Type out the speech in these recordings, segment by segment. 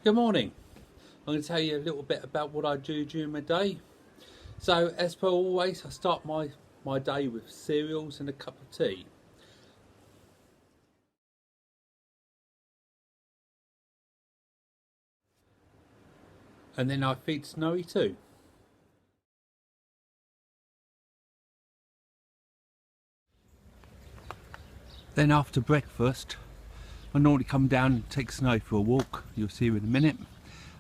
Good morning. I'm going to tell you a little bit about what I do during my day. So as per always, I start my day with cereals and a cup of tea. And then I feed Snowy too. Then after breakfast, I normally come down and take Snowy for a walk. You'll see her in a minute.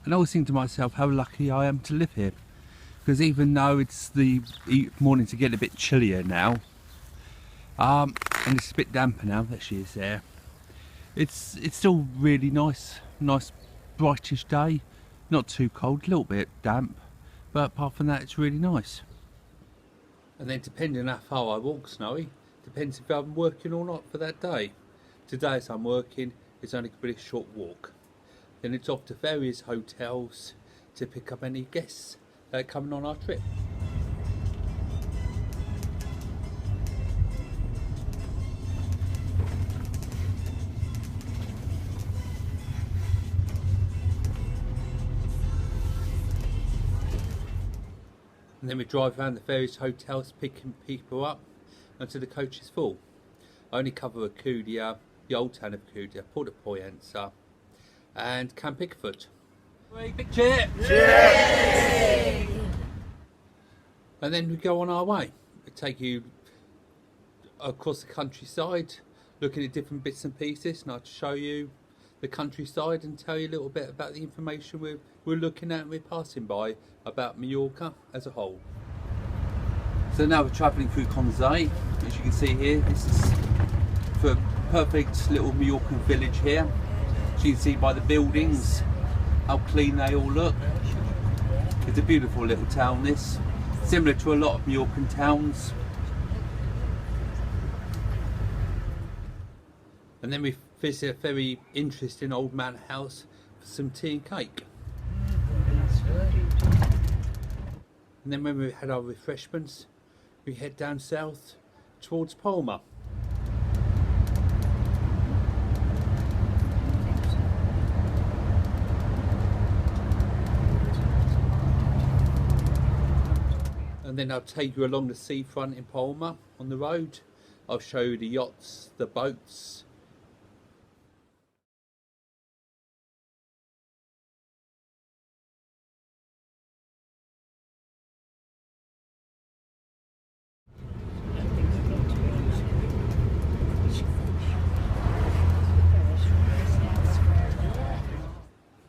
And I always think to myself how lucky I am to live here. Because even though it's the morning to get a bit chillier now, and it's a bit damper now that she is there, it's still really nice brightish day, not too cold, a little bit damp, but apart from that it's really nice. And then depending on how far I walk, Snowy, depends if I'm working or not for that day. Today as I'm working, it's only going to be a short walk. Then it's off to various hotels to pick up any guests that are coming on our trip. And then we drive around the various hotels picking people up until the coach is full. I only cover Acudia, the old town of Acudia, Portixol and Camp Pickford. Big cheer! Cheers! And then we go on our way. We take you across the countryside, looking at different bits and pieces, and I'll show you the countryside and tell you a little bit about the information we're looking at and we're passing by about Mallorca as a whole. So now we're travelling through Conzay. As you can see here, this is a perfect little Mallorcan village here. As you can see by the buildings how clean they all look. It's a beautiful little town, this, similar to a lot of Mallorcan towns. And then we visit a very interesting old manor house for some tea and cake. And then when we had our refreshments, we head down south towards Palma. And then I'll take you along the seafront in Palma on the road. I'll show you the yachts, the boats.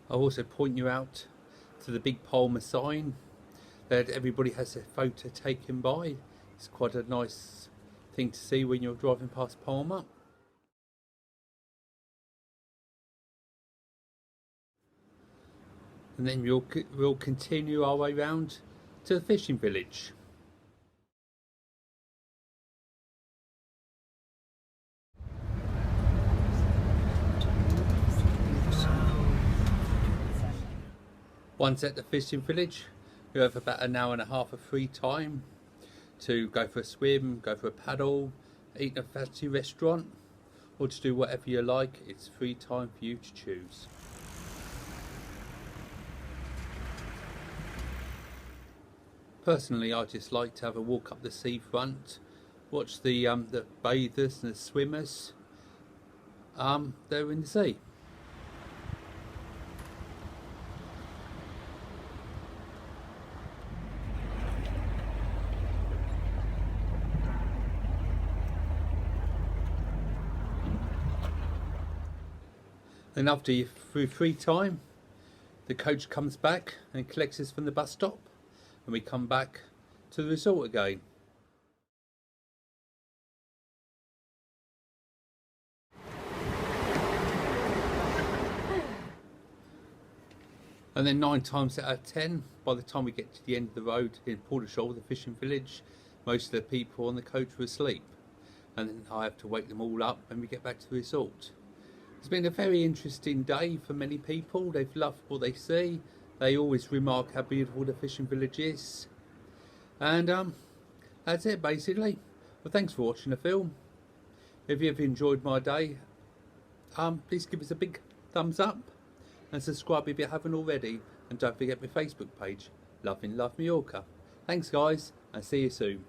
I'll also point you out to the big Palma sign that everybody has their photo taken by. It's quite a nice thing to see when you're driving past Palma. And then we'll continue our way round to the fishing village. Once at the fishing village, you have about an hour and a half of free time to go for a swim, go for a paddle, eat in a fancy restaurant, or to do whatever you like. It's free time for you to choose. Personally, I just like to have a walk up the seafront, watch the bathers and the swimmers they're in the sea. Then after your free time, the coach comes back and collects us from the bus stop, and we come back to the resort again. And then 9 times out of 10, by the time we get to the end of the road in Portixol, the fishing village, most of the people on the coach were asleep, and then I have to wake them all up when we get back to the resort. It's been a very interesting day for many people. They've loved what they see. They always remark how beautiful the fishing village is. And that's it basically. Well, thanks for watching the film. If you've enjoyed my day, please give us a big thumbs up. and subscribe if you haven't already, and don't forget my Facebook page, Loving Love Mallorca. Thanks guys, and see you soon.